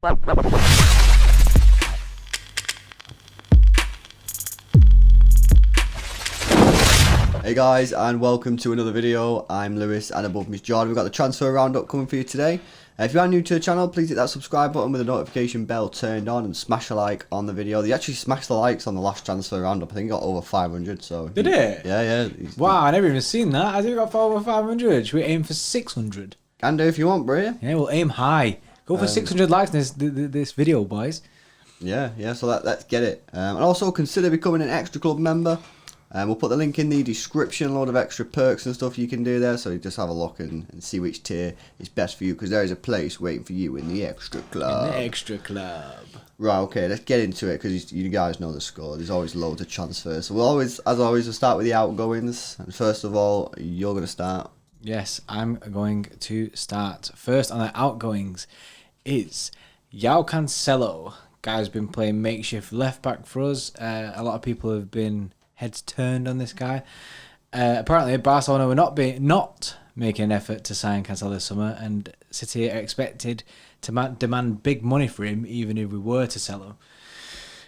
Hey guys, and welcome to another video. I'm Lewis, and above me is Jordan. We've got the transfer roundup coming for you today. If you are new to the channel, please hit that subscribe button with the notification bell turned on and smash a like on the video. They actually smashed the likes on the last transfer roundup. I think it got over 500. So did it? Yeah. Wow, I never even seen that. I think it got over 500. Should we aim for 600? Can do if you want, bro. Yeah, we'll aim high. Go for 600 likes in this video, boys. Yeah. So let's get it. And also consider becoming an Xtra Club member. We'll put the link in the description, a load of extra perks and stuff you can do there, so you just have a look and see which tier is best for you, because there is a place waiting for you in the Xtra Club. In the Xtra Club. Right, okay, let's get into it, because you guys know the score. There's always loads of transfers. So as always, we'll start with the outgoings. And first of all, you're going to start. Yes, I'm going to start. First on the outgoings is João Cancelo. Guy's been playing makeshift left back for us. A lot of people have been heads turned on this guy. Apparently, Barcelona were not making an effort to sign Cancelo this summer, and City are expected to demand big money for him, even if we were to sell him.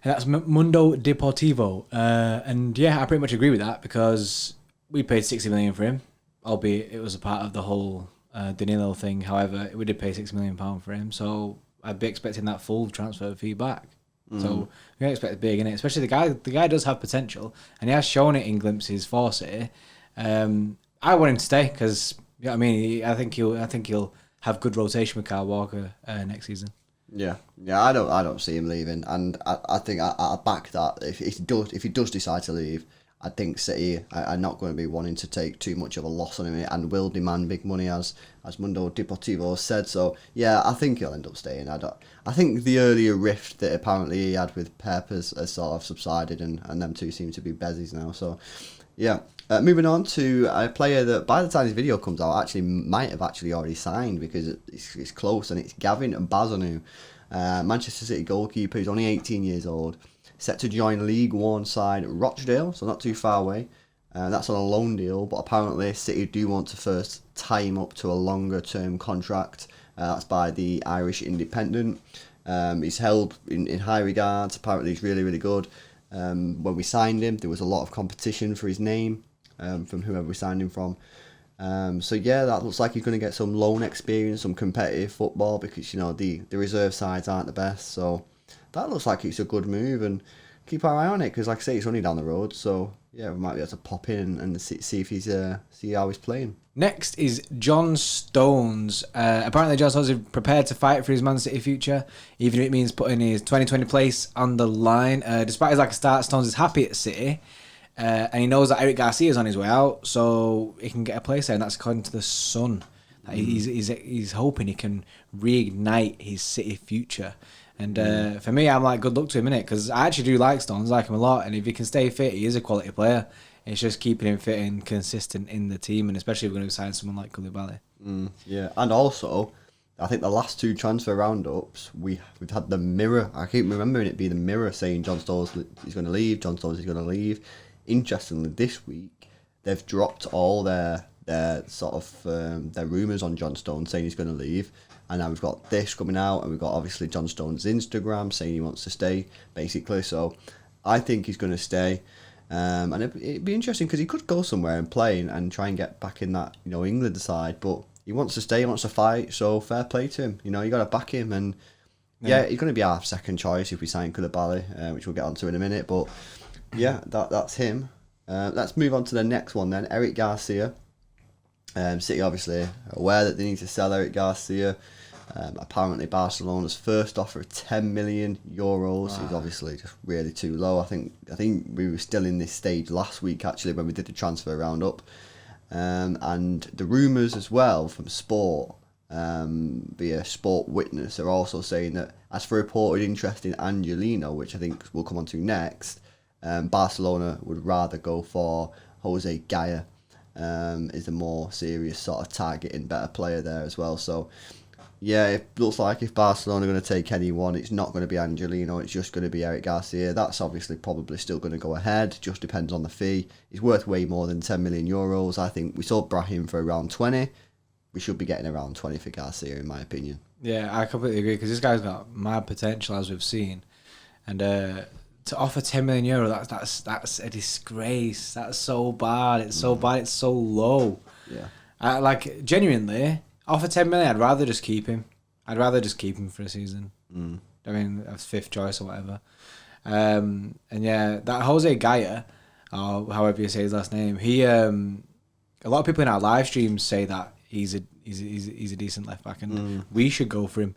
And that's Mundo Deportivo. And yeah, I pretty much agree with that, because we paid 60 million for him, albeit it was a part of the whole Danilo thing. However, we did pay £6 million for him, so I'd be expecting that full transfer fee back. So we don't expect big in it, especially the guy does have potential, and he has shown it in glimpses for City. I want him to stay because I mean I think he'll have good rotation with Kyle Walker next season. Yeah, I don't see him leaving, and I think I back that. If he does decide to leave, I think City are not going to be wanting to take too much of a loss on him, and will demand big money, as Mundo Deportivo said. So yeah, I think he'll end up staying. I think the earlier rift that apparently he had with Pep has sort of subsided, and them two seem to be bezies now. So yeah, moving on to a player that by the time this video comes out might have already signed, because it's close, and it's Gavin Bazanu, Manchester City goalkeeper. He's only 18 years old. Set to join League One side Rochdale, so not too far away. That's on a loan deal, but apparently City do want to first tie him up to a longer term contract. That's by the Irish Independent. He's held in high regards. Apparently he's really, really good. When we signed him, there was a lot of competition for his name from whoever we signed him from. So yeah, that looks like he's going to get some loan experience, some competitive football, because the reserve sides aren't the best. So that looks like it's a good move, and keep our eye on it, because like I say, it's only down the road. So yeah, we might be able to pop in and see if he's see how he's playing. Next is John Stones. Apparently, John Stones is prepared to fight for his Man City future, even if it means putting his 2020 place on the line. Despite his lack of start, Stones is happy at City, and he knows that Eric Garcia is on his way out, so he can get a place there, and that's according to the Sun. He's hoping he can reignite his City future. And for me, I'm like, good luck to him, innit? Because I actually do like Stones, like him a lot. And if he can stay fit, he is a quality player. It's just keeping him fit and consistent in the team, and especially if we're going to sign someone like Koulibaly. Yeah, and also, I think the last two transfer roundups, we've had the Mirror. I keep remembering it being the Mirror saying John Stones is going to leave, John Stones is going to leave. Interestingly, this week, they've dropped all their sort of their rumours on John Stones saying he's going to leave. And now we've got this coming out, and we've got obviously John Stones' Instagram saying he wants to stay, basically. So I think he's going to stay. And it'd be interesting, because he could go somewhere and play and try and get back in that England side. But he wants to stay, he wants to fight, so fair play to him. You got to back him. And yeah, he's going to be our second choice if we sign Koulibaly, which we'll get onto in a minute. But yeah, that's him. Let's move on to the next one then, Eric Garcia. City obviously aware that they need to sell Eric Garcia. Apparently Barcelona's first offer of €10 million is obviously just really too low. I think we were still in this stage last week, actually, when we did the transfer roundup. And the rumours as well from Sport, via Sport Witness, are also saying that, as for reported interest in Angelino, which I think we'll come on to next, Barcelona would rather go for Jose Gaya. Is a more serious sort of target and better player there as well. So yeah, it looks like if Barcelona are going to take anyone, it's not going to be Angelino, it's just going to be Eric Garcia. That's obviously probably still going to go ahead, just depends on the fee. He's worth way more than €10 million. I think we sold Brahim for around 20. We should be getting around 20 for Garcia, in my opinion. Yeah, I completely agree because this guy's got mad potential as we've seen, and to offer €10 million, that's a disgrace. That's so bad. It's so bad. It's so low. Yeah. Like genuinely, offer 10 million. I'd rather just keep him. I'd rather just keep him for a season. I mean, that's fifth choice or whatever. And yeah, that Jose Gaya, or however you say his last name, he a lot of people in our live streams say that he's a decent left back, and we should go for him.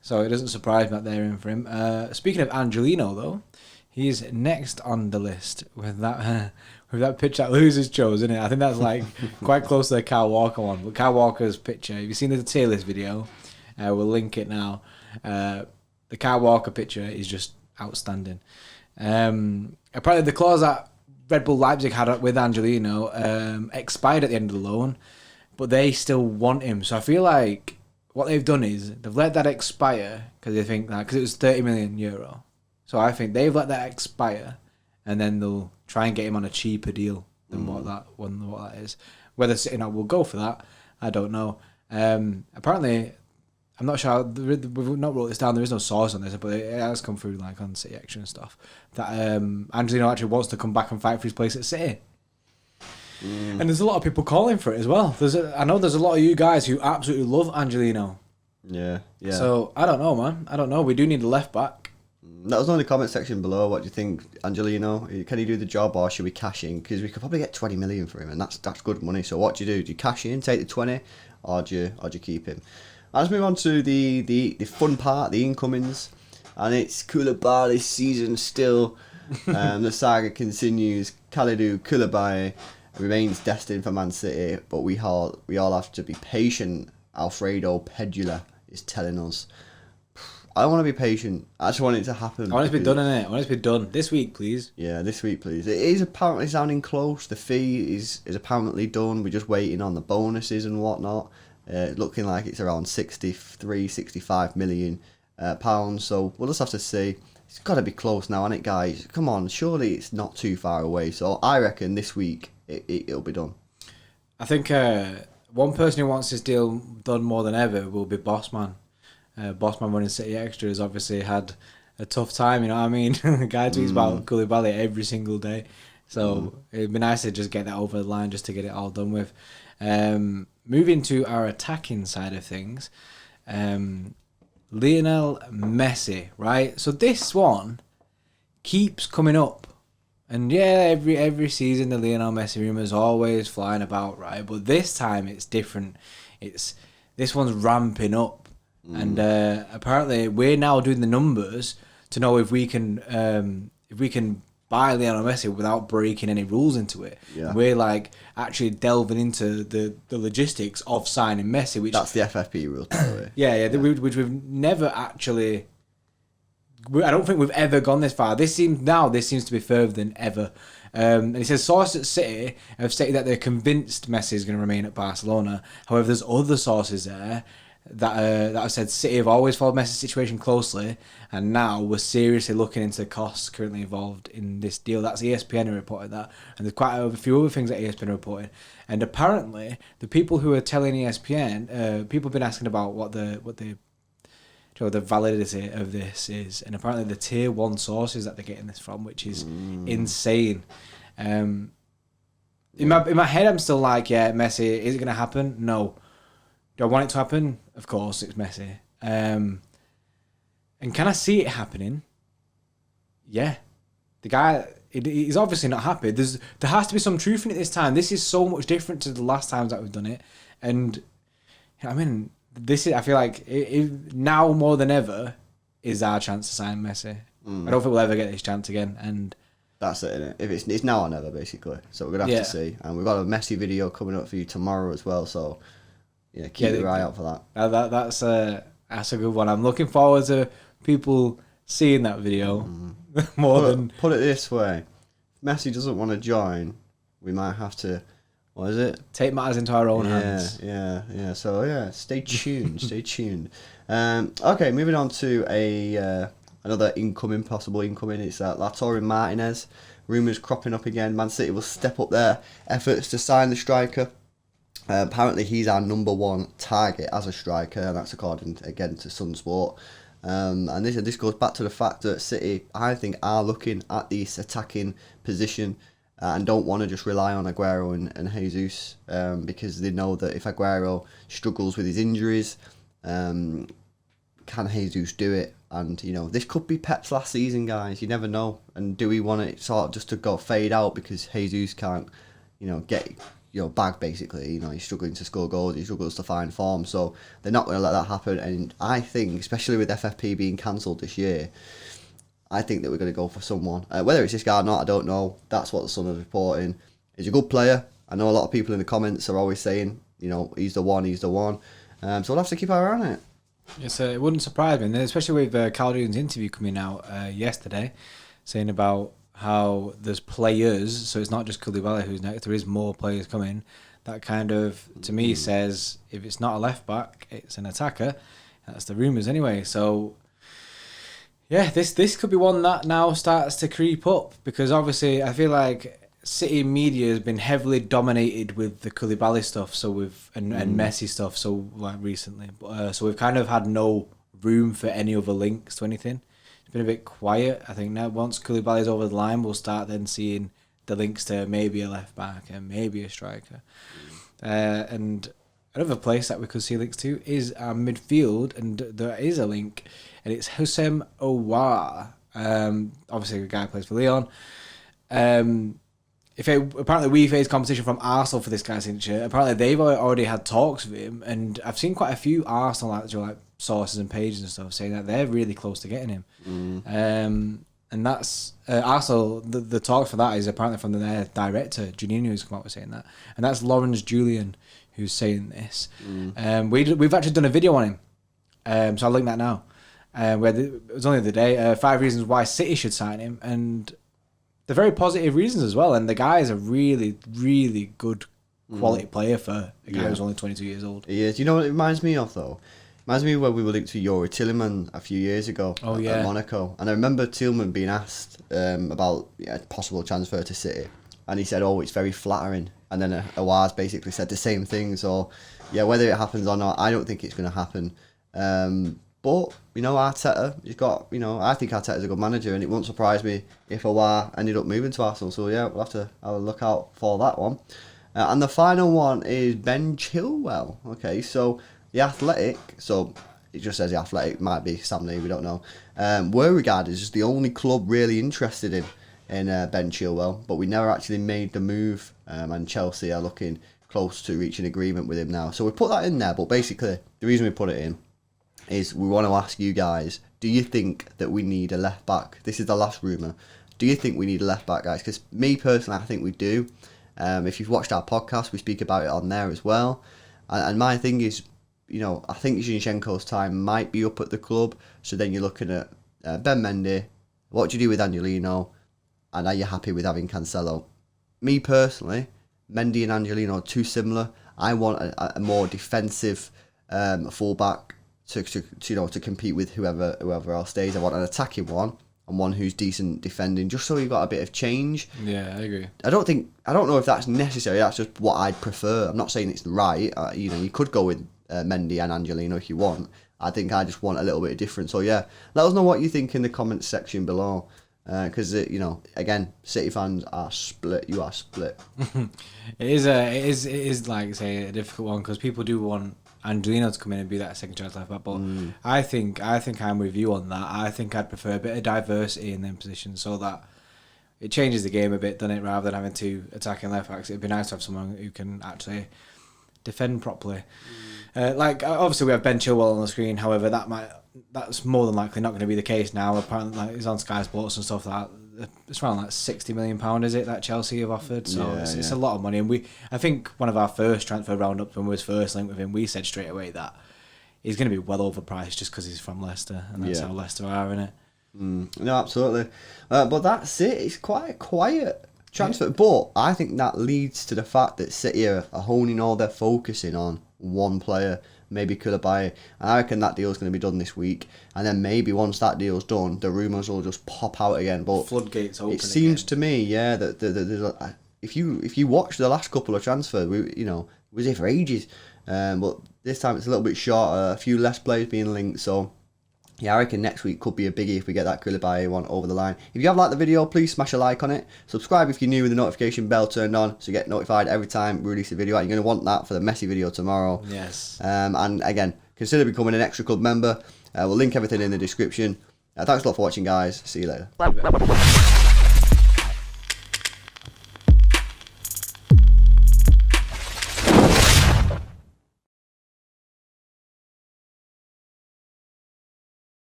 So it doesn't surprise me that they're in for him. Speaking of Angelino, though, he's next on the list with that pitch that losers chose, isn't it? I think that's like quite close to the Kyle Walker one. But Kyle Walker's picture, have you seen the tier list video? We'll link it now. The Kyle Walker picture is just outstanding. Apparently the clause that Red Bull Leipzig had with Angelino expired at the end of the loan, but they still want him. So I feel like what they've done is they've let that expire because they think that because it was €30 million. So I think they've let that expire, and then they'll try and get him on a cheaper deal than what that is. Whether City will go for that, I don't know. Apparently, I'm not sure. We've not wrote this down. There is no source on this, but it has come through like on City Xtra and stuff that Angelino actually wants to come back and fight for his place at City. And there's a lot of people calling for it as well. I know there's a lot of you guys who absolutely love Angelino. Yeah. So I don't know, man. I don't know. We do need a left back. That was on the comment section below. What do you think, Angelino? Can he do the job, or should we cash in? Because we could probably get 20 million for him, and that's good money. So what do you do? Do you cash in, take the 20, or do you keep him? Let's move on to the fun part, the incomings, and it's Koulibaly's season still. The saga continues. Kalidou Koulibaly remains destined for Man City, but we all have to be patient. Alfredo Pedula is telling us. I don't want to be patient. I just want it to happen. I want it to be done, innit? I want it to be done this week, please. Yeah, this week, please. It is apparently sounding close. The fee is apparently done. We're just waiting on the bonuses and whatnot. Looking like it's around 65 million pounds. So we'll just have to see. It's got to be close now, hasn't it, guys? Come on, surely it's not too far away. So I reckon this week it'll be done. I think one person who wants this deal done more than ever will be Bossman. Bossman running City Xtra has obviously had a tough time, you know what I mean? The guy tweets about Koulibaly every single day. So it'd be nice to just get that over the line just to get it all done with. Moving to our attacking side of things, Lionel Messi, right? So this one keeps coming up. And yeah, every season the Lionel Messi rumours always flying about, right? But this time it's different. This one's ramping up. And apparently we're now doing the numbers to know if we can buy Lionel Messi without breaking any rules into it. Yeah. We're like actually delving into the logistics of signing Messi, which that's the FFP rule, by the way. yeah. Which we've never actually. I don't think we've ever gone this far. This seems to be further than ever. And he says sources at City have stated that they're convinced Messi is going to remain at Barcelona. However, there's other sources there that have said City have always followed Messi's situation closely, and now we're seriously looking into the costs currently involved in this deal. That's ESPN who reported that, and there's quite a few other things that ESPN reported. And apparently, the people who are telling ESPN, people have been asking about what the validity of this is, and apparently the tier 1 sources that they're getting this from, which is insane. In my head, I'm still like, yeah, Messi, is it going to happen? No. Do I want it to happen? Of course, it's Messi. And can I see it happening? Yeah. The guy, he's obviously not happy. There has to be some truth in it this time. This is so much different to the last times that we've done it. And, I mean, I feel like now more than ever is our chance to sign Messi. I don't think we'll ever get this chance again. And that's it, innit? If it's now or never, basically. So we're going to have to see. And we've got a Messi video coming up for you tomorrow as well, so... yeah, keep your eye out for that. That's a good one. I'm looking forward to people seeing that video Put it this way: if Messi doesn't want to join, we might have to. What is it? Take matters into our own hands. Yeah. So yeah, stay tuned. Stay tuned. Okay, moving on to another possible incoming. It's Lautaro Martinez. Rumours cropping up again. Man City will step up their efforts to sign the striker. Apparently, he's our number one target as a striker, and that's according again to Sunsport. And this goes back to the fact that City, I think, are looking at this attacking position and don't want to just rely on Aguero and Jesus because they know that if Aguero struggles with his injuries, can Jesus do it? And this could be Pep's last season, guys. You never know. And do we want it sort of just to go fade out because Jesus can't, get bag basically? He's struggling to score goals. He struggles to find form. So they're not going to let that happen. And I think, especially with FFP being cancelled this year, I think that we're going to go for someone. Whether it's this guy or not, I don't know. That's what the Sun is reporting. He's a good player. I know a lot of people in the comments are always saying, he's the one, he's the one. So we'll have to keep our eye on it. Yes, it wouldn't surprise me, and especially with Kalidou's interview coming out yesterday, saying about how there's players, so it's not just Koulibaly who's next, there is more players coming. That kind of, to me, says if it's not a left back, it's an attacker. That's the rumours anyway. So, yeah, this could be one that now starts to creep up because obviously I feel like City media has been heavily dominated with the Koulibaly stuff, and Messi stuff. So recently, so we've kind of had no room for any other links to anything. It's been a bit quiet. I think now once Koulibaly's over the line, we'll start then seeing the links to maybe a left back and maybe a striker. And another place that we could see links to is our midfield, and there is a link, and it's Houssem Aouar. Obviously, the guy who plays for Lyon. Apparently we face competition from Arsenal for this guy's signature. Apparently they've already had talks with him, and I've seen quite a few Arsenal sources and pages and stuff saying that they're really close to getting him. And that's Arsenal. The talk for that is apparently from their director Angelino, who's come out with saying that, and that's Lawrence Julian who's saying this. We've actually done a video on him, so I'll link that now. It was only the other day. 5 reasons why City should sign him, and they're very positive reasons as well. And the guy is a really, really good quality player for a guy who's only 22 years old. He is. You know what it reminds me of, though? It reminds me of when we were linked to Yuri Tillman a few years ago at Monaco. And I remember Tillman being asked about a possible transfer to City. And he said, it's very flattering. And then Aouar's basically said the same thing. So, yeah, whether it happens or not, I don't think it's going to happen. But, Arteta, he's got, I think Arteta's a good manager, and it won't surprise me if Aouar ended up moving to Arsenal. So, yeah, we'll have to have a look out for that one. And the final one is Ben Chilwell. Okay, so the Athletic, so it just says the Athletic, might be Sam Lee, we don't know, were regarded as the only club really interested in Ben Chilwell, but we never actually made the move, and Chelsea are looking close to reaching agreement with him now. So we put that in there, but basically, the reason we put it in is we want to ask you guys, do you think that we need a left back? This is the last rumour. Do you think we need a left back, guys? Because me personally, I think we do. If you've watched our podcast, we speak about it on there as well. And my thing is, I think Zinchenko's time might be up at the club. So then you're looking at Ben Mendy. What do you do with Angelino? And are you happy with having Cancelo? Me personally, Mendy and Angelino are too similar. I want a more defensive fullback to compete with whoever else stays. I want an attacking one and one who's decent defending, just so you've got a bit of change. Yeah, I agree. I don't know if that's necessary. That's just what I'd prefer. I'm not saying it's right. You could go with Mendy and Angelino if you want. I think I just want a little bit of different. So yeah, let us know what you think in the comments section below. Because again, City fans are split. You are split. It is like say a difficult one because people do want Angelino to come in and be that second choice left back, but I think I'm with you on that. I think I'd prefer a bit of diversity in them positions so that it changes the game a bit, doesn't it? Rather than having two attacking left backs, it'd be nice to have someone who can actually defend properly. Obviously we have Ben Chilwell on the screen. However, that's more than likely not going to be the case now. Apparently, he's on Sky Sports and stuff like that. It's around £60 million, is it, that Chelsea have offered? So it's a lot of money. And I think one of our first transfer roundups when we was first linked with him, we said straight away that he's going to be well overpriced just because he's from Leicester, and that's how Leicester are, isn't it? No, absolutely. But that's it. It's quite a quiet transfer. But I think that leads to the fact that City are honing all their focusing on one player. Maybe Koulibaly. And I reckon that deal's going to be done this week. And then maybe once that deal's done, the rumours will just pop out again. But floodgates open. It seems to me, that there's if you watch the last couple of transfers, was here for ages. But this time it's a little bit shorter, a few less players being linked, so yeah, I reckon next week could be a biggie if we get that Koulibaly one over the line. If you have liked the video, please smash a like on it. Subscribe if you're new with the notification bell turned on so you get notified every time we release a video. You're going to want that for the Messi video tomorrow. Yes. And again, consider becoming an Xtra Club member. We'll link everything in the description. Thanks a lot for watching, guys. See you later.